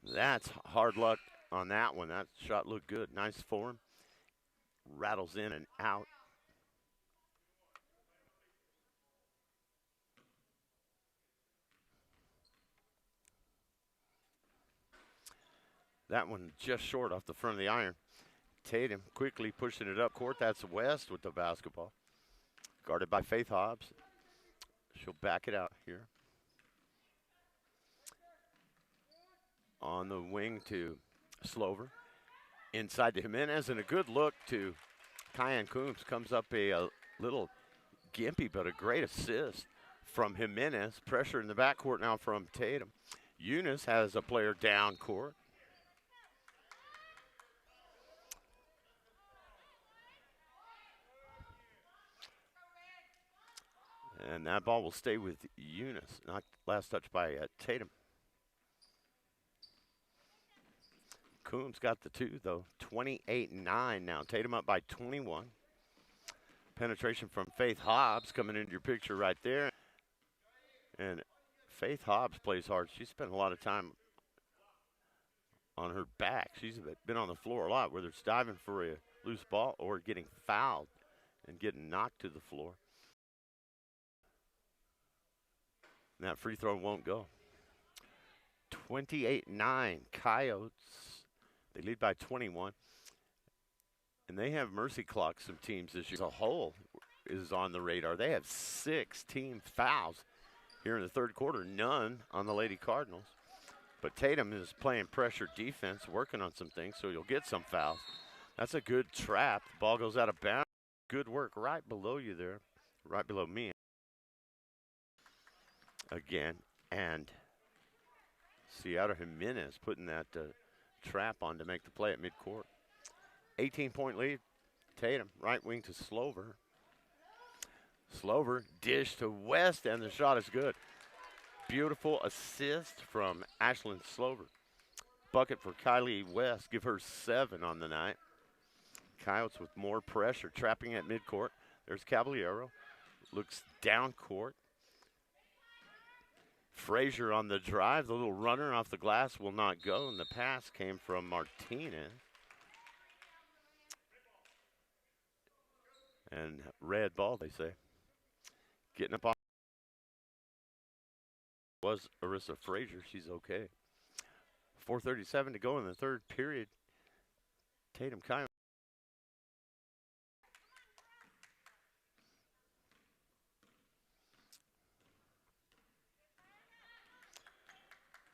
That's hard luck on that one. That shot looked good. Nice form. Rattles in and out. That one just short off the front of the iron. Tatum quickly pushing it up court. That's West with the basketball. Guarded by Faith Hobbs. She'll back it out here. On the wing to Slover. Inside to Jimenez, and a good look to Kyan Coombs. Comes up a little gimpy, but a great assist from Jimenez. Pressure in the backcourt now from Tatum. Eunice has a player down court. And that ball will stay with Eunice. Not last touch by Tatum. Coombs got the two, though. 28-9 now. Tatum up by 21. Penetration from Faith Hobbs coming into your picture right there. And Faith Hobbs plays hard. She spent a lot of time on her back. She's been on the floor a lot, whether it's diving for a loose ball or getting fouled and getting knocked to the floor. And that free throw won't go. 28-9, Coyotes. They lead by 21. And they have mercy clocked some teams this year. As a whole is on the radar. They have 6 team fouls here in the third quarter. None on the Lady Cardinals. But Tatum is playing pressure defense, working on some things, so you'll get some fouls. That's a good trap. The ball goes out of bounds. Good work right below you there, right below me. Again, and Seattle Jimenez putting that trap on to make the play at midcourt. 18-point lead. Tatum, right wing to Slover. Slover, dish to West, and the shot is good. Beautiful assist from Ashlyn Slover. Bucket for Kylie West. Give her 7 on the night. Coyotes with more pressure, trapping at midcourt. There's Caballero. Looks down court. Frazier on the drive. The little runner off the glass will not go, and the pass came from Martinez. And red ball, they say. Getting up on was Arissa Frazier. She's okay. 4:37 to go in the third period. Tatum Coyotes.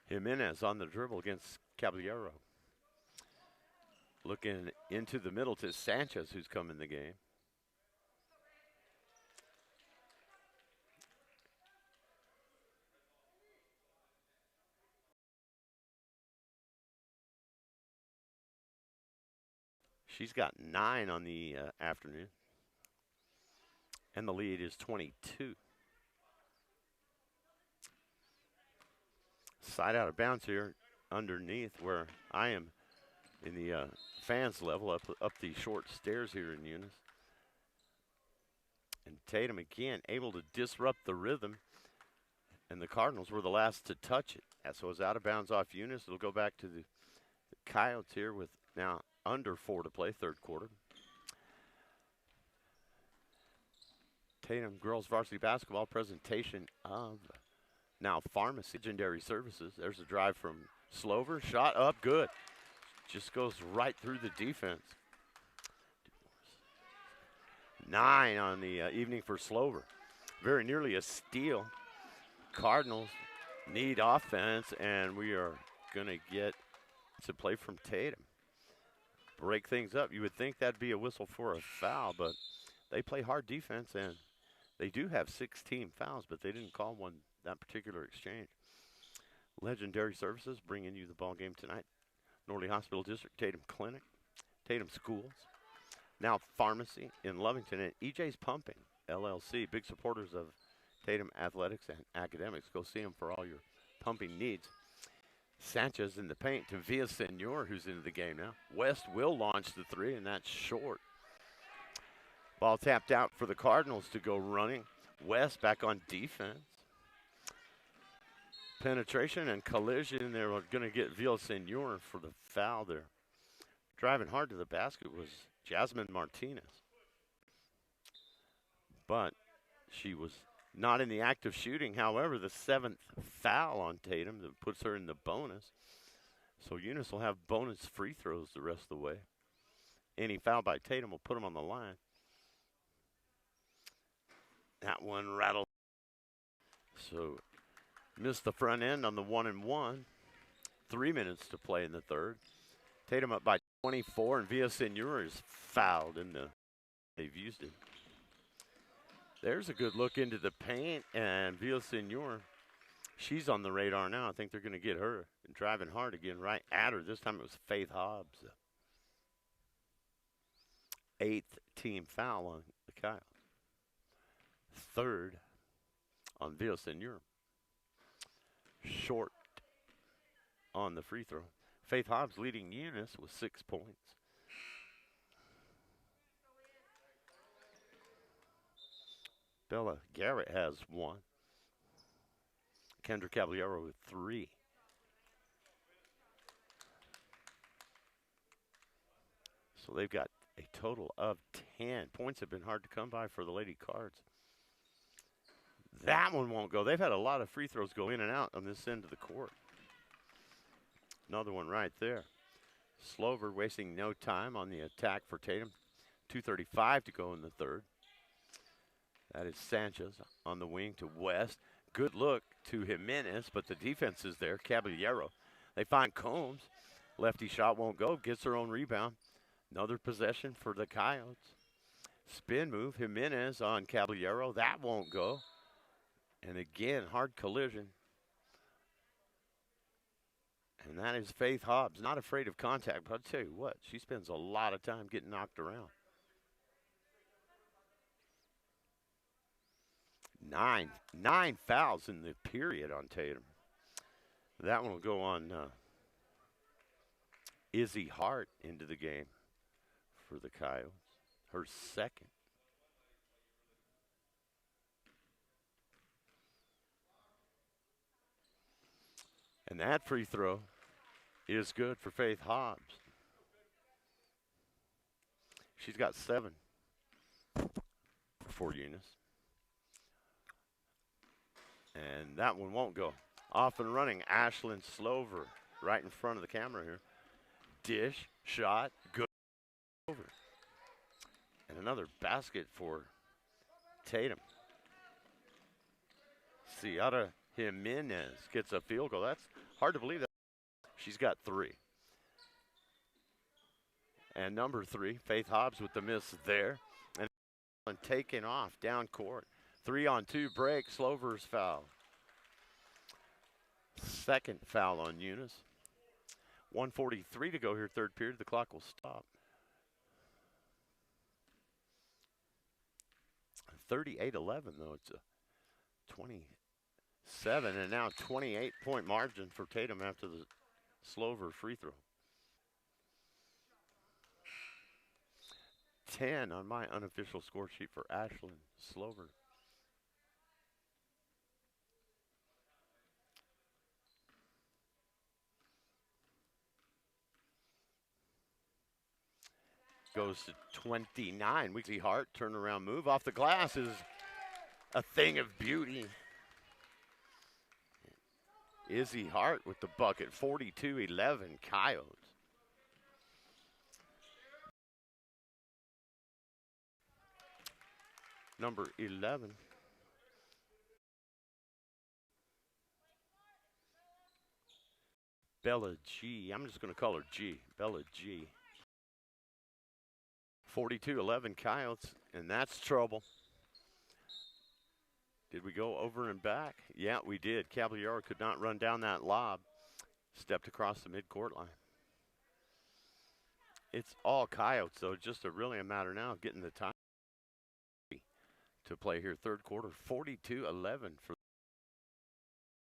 Jimenez on the dribble against Caballero. Looking into the middle to Sanchez, who's come in the game. She's got 9 on the afternoon. And the lead is 22. Side out of bounds here underneath where I am in the fans level, up the short stairs here in Eunice. And Tatum again able to disrupt the rhythm. And the Cardinals were the last to touch it. So it's out of bounds off Eunice. It'll go back to the Coyotes here with now under 4 to play, third quarter. Tatum girls varsity basketball presentation of now Pharmacy Legendary Services. There's a drive from Slover. Shot up, good. Just goes right through the defense. 9 on the evening for Slover. Very nearly a steal. Cardinals need offense, and we are going to get to play from Tatum. Break things up. You would think that'd be a whistle for a foul, but they play hard defense, and they do have 6 team fouls, but they didn't call one that particular exchange. Legendary Services bringing you the ball game tonight. Norley Hospital District, Tatum Clinic, Tatum Schools, now Pharmacy in Lovington, and EJ's Pumping, LLC, big supporters of Tatum athletics and academics. Go see them for all your pumping needs. Sanchez in the paint to Villasenor, who's into the game now. West will launch the three, and that's short. Ball tapped out for the Cardinals to go running. West back on defense. Penetration and collision. They're going to get Villasenor for the foul there. Driving hard to the basket was Jasmine Martinez. But she was not in the act of shooting. However, the 7th foul on Tatum that puts her in the bonus. So Eunice will have bonus free throws the rest of the way. Any foul by Tatum will put them on the line. That one rattled. So missed the front end on the 1-and-1. 3 minutes to play in the third. Tatum up by 24, and Villasenor is fouled in the. They've used it. There's a good look into the paint, and Villasenor, she's on the radar now. I think they're going to get her driving hard again right at her. This time it was Faith Hobbs. 8th team foul on the Coyotes. 3rd on Villasenor. Short on the free throw. Faith Hobbs leading Eunice with 6 points. Bella Garrett has 1. Kendra Caballero with 3. So they've got a total of 10. Points have been hard to come by for the Lady Cards. That one won't go. They've had a lot of free throws go in and out on this end of the court. Another one right there. Slover wasting no time on the attack for Tatum. 2:35 to go in the third. That is Sanchez on the wing to West. Good look to Jimenez, but the defense is there. Caballero. They find Combs. Lefty shot won't go. Gets her own rebound. Another possession for the Coyotes. Spin move. Jimenez on Caballero. That won't go. And again, hard collision. And that is Faith Hobbs. Not afraid of contact, but I'll tell you what, she spends a lot of time getting knocked around. 9 fouls in the period on Tatum. That one will go on Izzy Hart into the game for the Coyotes. Her 2nd. And that free throw is good for Faith Hobbs. She's got 7 for Eunice. And that one won't go. Off and running, Ashlyn Slover right in front of the camera here. Dish, shot, good over. And another basket for Tatum. Ciara Jimenez gets a field goal. That's hard to believe that. She's got 3. And number 3, Faith Hobbs with the miss there. And taken off down court. 3-on-2 break. Slover's foul. 2nd foul on Eunice. 1:43 to go here, third period. The clock will stop. 38-11, though. It's a 27, and now 28-point margin for Tatum after the Slover free throw. 10 on my unofficial score sheet for Ashlyn Slover. Goes to 29. Weekly Hart turnaround move off the glass is a thing of beauty. Izzy Hart with the bucket. 42-11 Coyotes. Number 11. Bella G. I'm just going to call her G. Bella G. 42-11 Coyotes, and that's trouble. Did we go over and back? Yeah, we did. Caballero could not run down that lob. Stepped across the midcourt line. It's all Coyotes, though. Just really a matter now of getting the time to play here. Third quarter, 42-11 for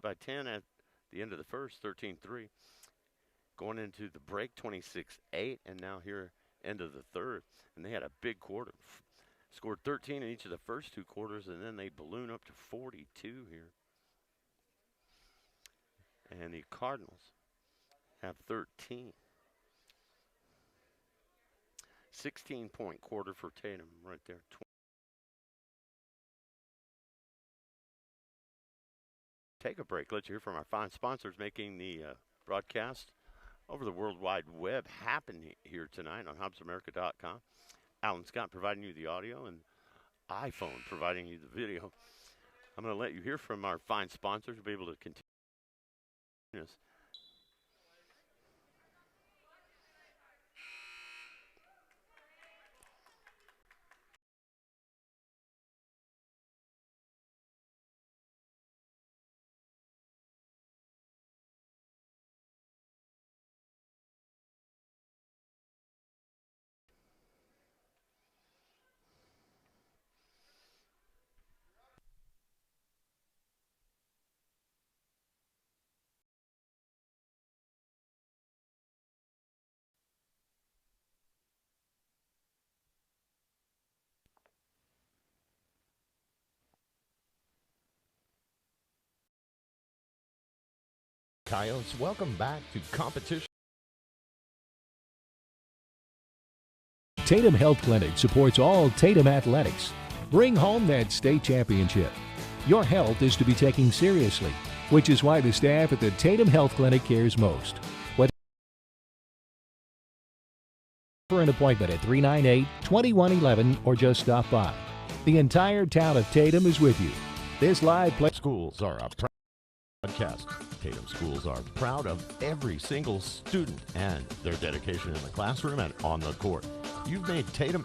by 10 at the end of the first, 13-3. Going into the break, 26-8, and now here, end of the third. And they had a big quarter. Scored 13 in each of the first 2 quarters, and then they balloon up to 42 here. And the Cardinals have 13. 16-point quarter for Tatum right there. Take a break. Let's hear from our fine sponsors making the broadcast over the World Wide Web happen here tonight on HobbsAmerica.com. Alan Scott providing you the audio and iPhone providing you the video. I'm going to let you hear from our fine sponsors. We'll be able to continue this. Coyotes, welcome back to competition. Tatum Health Clinic supports all Tatum athletics. Bring home that state championship. Your health is to be taken seriously, which is why the staff at the Tatum Health Clinic cares most. Whether for an appointment at 398-2111 or just stop by, the entire town of Tatum is with you. This live play. Schools are a proud podcast. Tatum schools are proud of every single student and their dedication in the classroom and on the court. You've made Tatum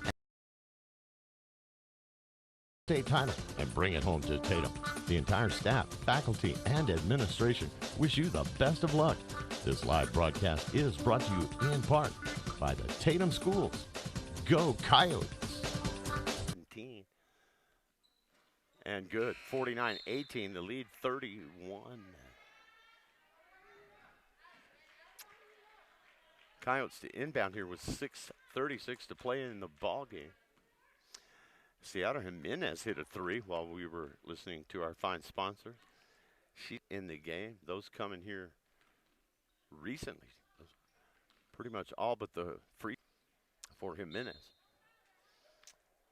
state title and bring it home to Tatum. The entire staff, faculty, and administration wish you the best of luck. This live broadcast is brought to you in part by the Tatum Schools. Go Coyotes! And good, 49-18, the lead 31. Coyotes to inbound here with 6:36 to play in the ball game. Seattle Jimenez hit a 3 while we were listening to our fine sponsor. She's in the game. Those coming here recently. Pretty much all but the free for Jimenez.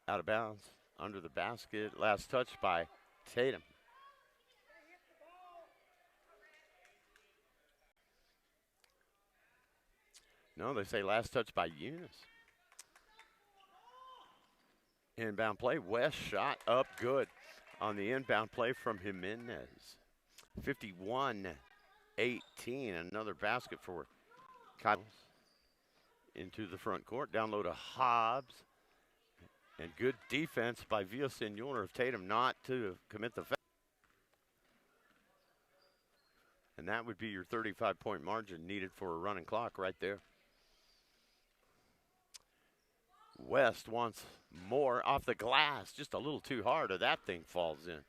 Out of bounds, under the basket. Last touch by Tatum. No, they say last touch by Eunice. Inbound play. West shot up good on the inbound play from Jimenez. 51-18. Another basket for Coyotes. Into the front court. Down low to Hobbs. And good defense by Villasenor of Tatum not to commit the foul. And that would be your 35-point margin needed for a running clock right there. West wants more off the glass. Just a little too hard, or that thing falls in.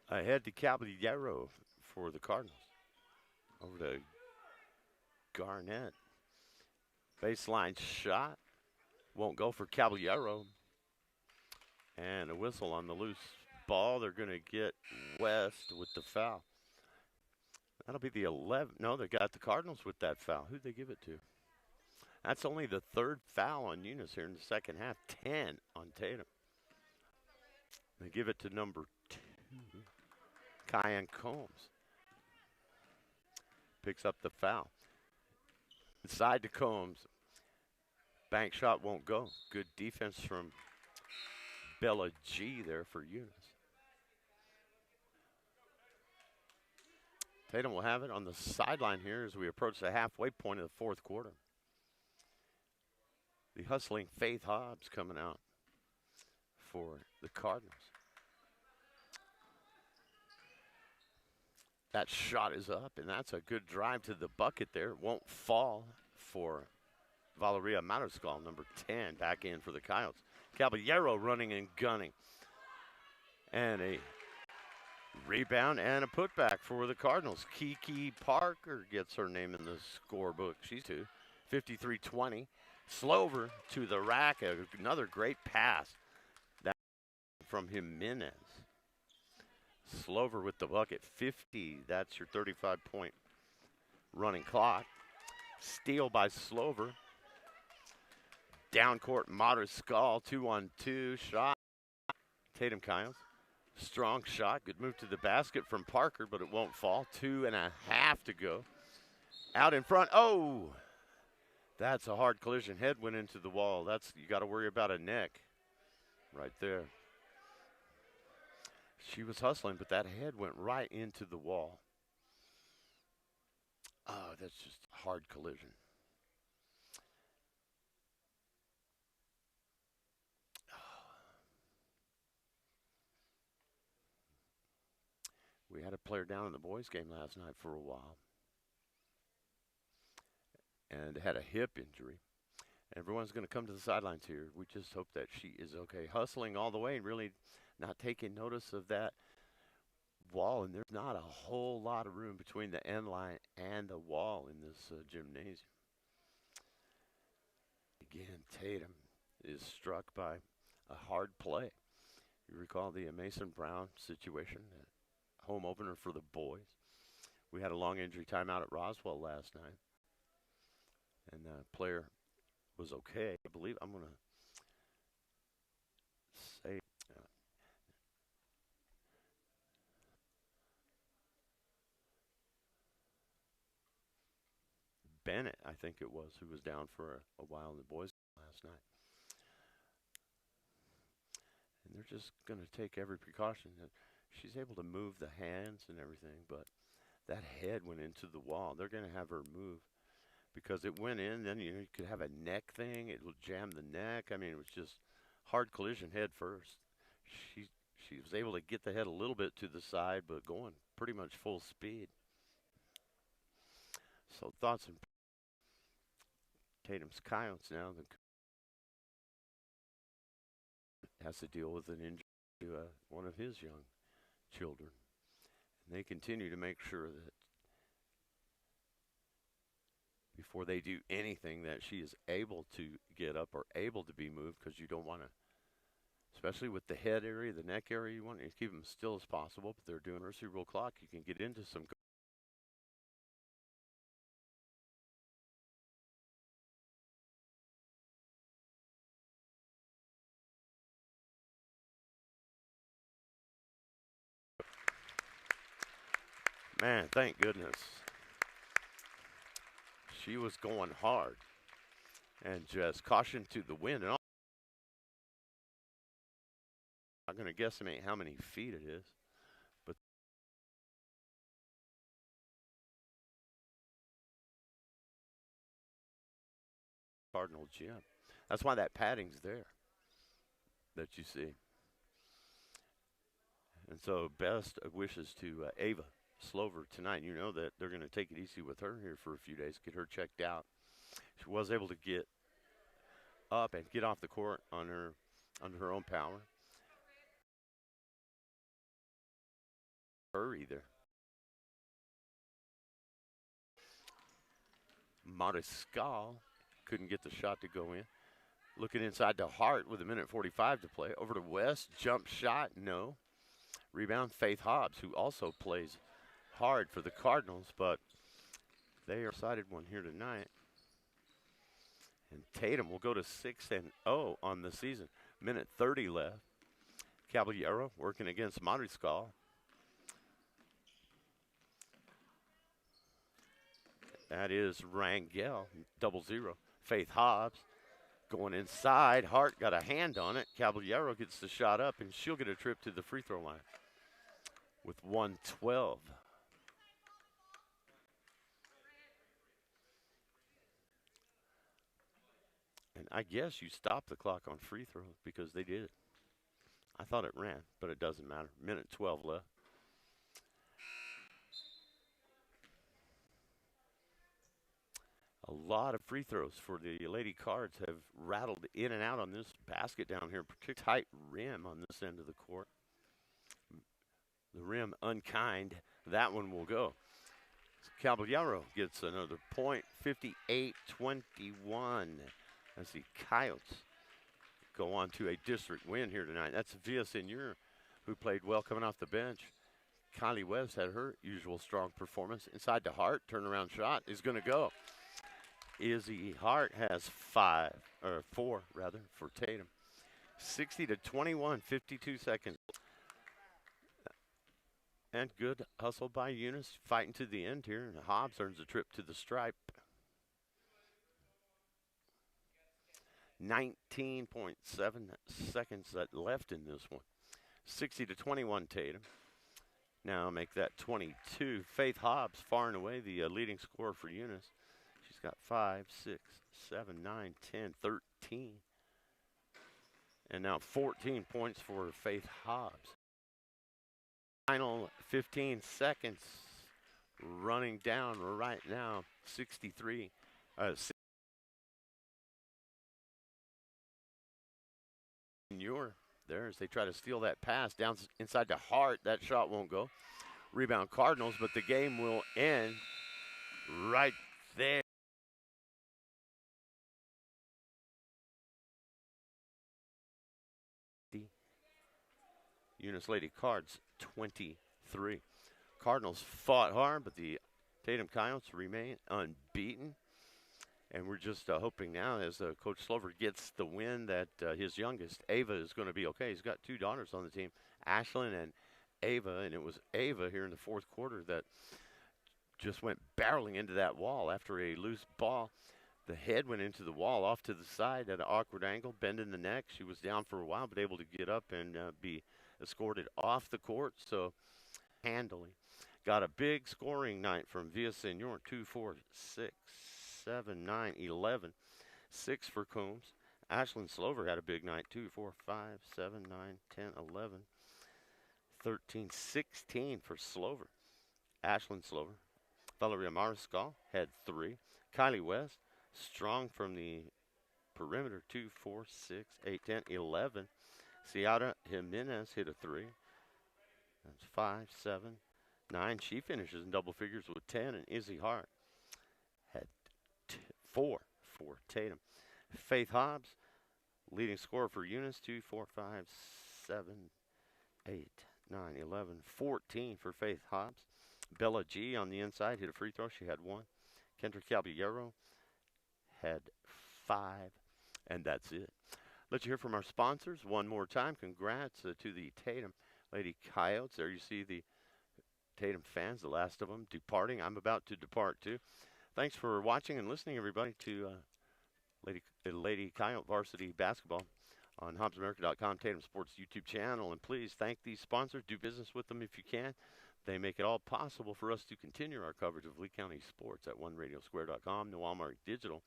Ahead to Caballero for the Cardinals. Over to Garnett. Baseline shot. Won't go for Caballero. And a whistle on the loose ball. They're going to get West with the foul. That'll be the 11th. No, they got the Cardinals with that foul. Who'd they give it to? That's only the 3rd foul on Eunice here in the second half. 10 on Tatum. They give it to number 2, Kyan Combs. Picks up the foul. Inside to Combs. Bank shot won't go. Good defense from Bella G there for Eunice. Tatum will have it on the sideline here as we approach the halfway point of the 4th quarter. The hustling Faith Hobbs coming out for the Cardinals. That shot is up, and that's a good drive to the bucket there. It won't fall for Valeria Mariscal, number 10, back in for the Coyotes. Caballero running and gunning. And a Rebound and a putback for the Cardinals. Kiki Parker gets her name in the scorebook. She's 2. 53-20. Slover to the rack. Another great pass. That from Jimenez. Slover with the bucket. 50. That's your 35-point running clock. Steal by Slover. Down court, Mariscal. 2-on-2 shot. Tatum Coyotes. Strong shot. Good move to the basket from Parker, but it won't fall. 2.5 to go. Out in front. Oh! That's a hard collision. Head went into the wall. You got to worry about a neck right there. She was hustling, but that head went right into the wall. Oh, that's just a hard collision. We had a player down in the boys' game last night for a while and had a hip injury. Everyone's going to come to the sidelines here. We just hope that she is okay. Hustling all the way and really not taking notice of that wall. And there's not a whole lot of room between the end line and the wall in this gymnasium. Again, Tatum is struck by a hard play. You recall the Mason Brown situation, home opener for the boys. We had a long injury timeout at Roswell last night. And the player was okay. I believe I'm going to say Bennett, I think it was, who was down for a while in the boys last night. And they're just going to take every precaution. She's able to move the hands and everything, but that head went into the wall. They're going to have her move because it went in. Then you could have a neck thing. It will jam the neck. I mean, it was just hard collision head first. She was able to get the head a little bit to the side, but going pretty much full speed. So thoughts and Tatum's Coyotes now has to deal with an injury to one of his young children. And they continue to make sure that before they do anything that she is able to get up or able to be moved, because you don't want to, especially with the head area, the neck area, you want to keep them still as possible. But they're doing mercy rule clock. You can get into some man, thank goodness. She was going hard. And just caution to the wind. And all. I'm going to guesstimate how many feet it is. But Cardinal Gym. That's why that padding's there that you see. And so best wishes to Ava Slover tonight. You know that they're going to take it easy with her here for a few days, get her checked out. She was able to get up and get off the court under her own power. Her either. Mariscal couldn't get the shot to go in. Looking inside to Hart with 1:45 to play. Over to West, jump shot, no. Rebound, Faith Hobbs, who also plays hard for the Cardinals, but they are decided one here tonight. And Tatum will go to 6-0 on the season. 1:30 left. Caballero working against Mariscal. That is Rangel, 0-0. Faith Hobbs going inside. Hart got a hand on it. Caballero gets the shot up, and she'll get a trip to the free throw line with 1:12. And I guess you stop the clock on free throws because they did. I thought it ran, but it doesn't matter. 1:12 left. A lot of free throws for the Lady Cards have rattled in and out on this basket down here. Particularly tight rim on this end of the court. the rim unkind. That one will go. Caballero gets another point, 58-21, as the Coyotes go on to a district win here tonight. That's Villasenor, who played well coming off the bench. Kylie Webb's had her usual strong performance. Inside to Hart, turnaround shot is going to go. Izzy Hart has four for Tatum. 60-21, 52 seconds. And good hustle by Eunice, fighting to the end here. And Hobbs earns a trip to the stripe. 19.7 seconds left in this one. 60-21 Tatum. Now make that 22. Faith Hobbs, far and away the leading scorer for Eunice. She's got 5, 6, 7, 9, 10, 13. And now 14 points for Faith Hobbs. Final 15 seconds running down right now. 63. Senior there as they try to steal that pass down inside to Hart. That shot won't go. Rebound Cardinals, but the game will end right there. Eunice Lady Cards 23. Cardinals fought hard, but the Tatum Coyotes remain unbeaten. And we're just hoping now, as Coach Slover gets the win, that his youngest, Ava, is going to be okay. He's got 2 daughters on the team, Ashlyn and Ava, and it was Ava here in the fourth quarter that just went barreling into that wall after a loose ball. The head went into the wall off to the side at an awkward angle, bending the neck. She was down for a while, but able to get up and be escorted off the court, so handily. Got a big scoring night from Villasenor, 2, 4, 6, 7, 9, 11. 6 for Combs. Ashlyn Slover had a big night, 2, 4, 5, 7, 9, 10, 11, 13, 16 for Slover. Ashlyn Slover. Valeria Mariscal had 3. Kylie West, strong from the perimeter, 2, 4, 6, 8, 10, 11. Ciara Jimenez hit a 3. That's 5, 7, 9. She finishes in double figures with 10, and Izzy Hart had 4 for Tatum. Faith Hobbs, leading scorer for Eunice, 2, 4, 5, 7, 8, 9, 11, 14 for Faith Hobbs. Bella G on the inside hit a free throw. She had 1. Kendra Caballero had 5, and that's it. Let's hear from our sponsors one more time. Congrats to the Tatum Lady Coyotes. There you see the Tatum fans, the last of them, departing. I'm about to depart, too. Thanks for watching and listening, everybody, to Lady Coyote Varsity Basketball on HobbsAmerica.com, Tatum Sports YouTube channel. And please thank these sponsors. Do business with them if you can. They make it all possible for us to continue our coverage of Lee County sports at OneRadioSquare.com, the Walmart Digital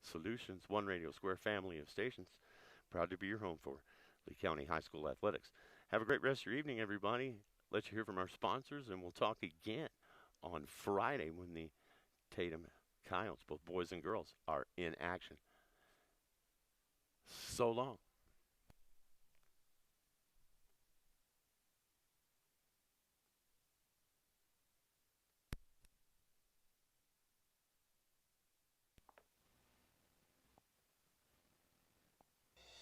Solutions, One Radio Square family of stations. Proud to be your home for Lee County High School athletics. Have a great rest of your evening, everybody. Let you hear from our sponsors, and we'll talk again on Friday when the Tatum Coyotes, both boys and girls, are in action. So long.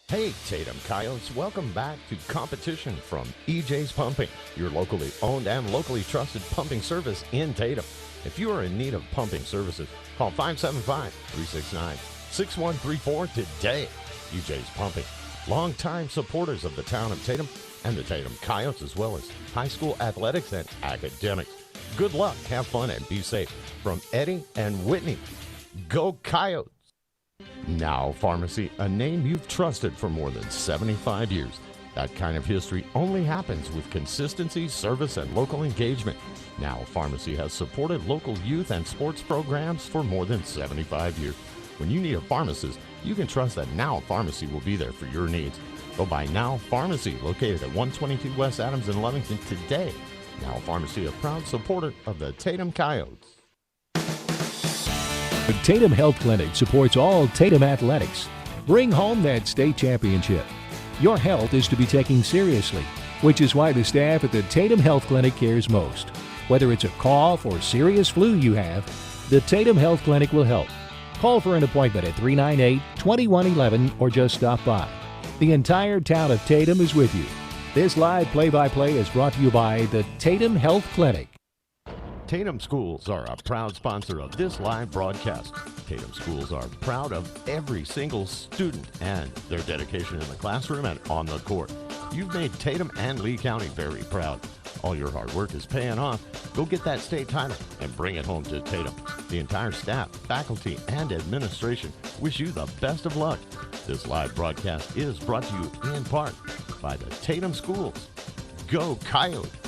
Hey, Tatum Coyotes, welcome back to competition from EJ's Pumping, your locally owned and locally trusted pumping service in Tatum. If you are in need of pumping services, call 575-369-6134 today. EJ's Pumping, longtime supporters of the town of Tatum and the Tatum Coyotes, as well as high school athletics and academics. Good luck, have fun, and be safe. From Eddie and Whitney, go Coyotes! Now Pharmacy, a name you've trusted for more than 75 years. That kind of history only happens with consistency, service, and local engagement. Now Pharmacy has supported local youth and sports programs for more than 75 years. When you need a pharmacist, you can trust that Now Pharmacy will be there for your needs. Go by Now Pharmacy, located at 122 West Adams in Lovington today. Now Pharmacy, a proud supporter of the Tatum Coyotes. The Tatum Health Clinic supports all Tatum athletics. Bring home that state championship. Your health is to be taken seriously, which is why the staff at the Tatum Health Clinic cares most. Whether it's a cough or serious flu you have, the Tatum Health Clinic will help. Call for an appointment at 398-2111 or just stop by. The entire town of Tatum is with you. This live play-by-play is brought to you by the Tatum Health Clinic. Tatum Schools are a proud sponsor of this live broadcast. Tatum Schools are proud of every single student and their dedication in the classroom and on the court. You've made Tatum and Lee County very proud. All your hard work is paying off. Go get that state title and bring it home to Tatum. The entire staff, faculty, and administration wish you the best of luck. This live broadcast is brought to you in part by the Tatum Schools. Go Coyotes!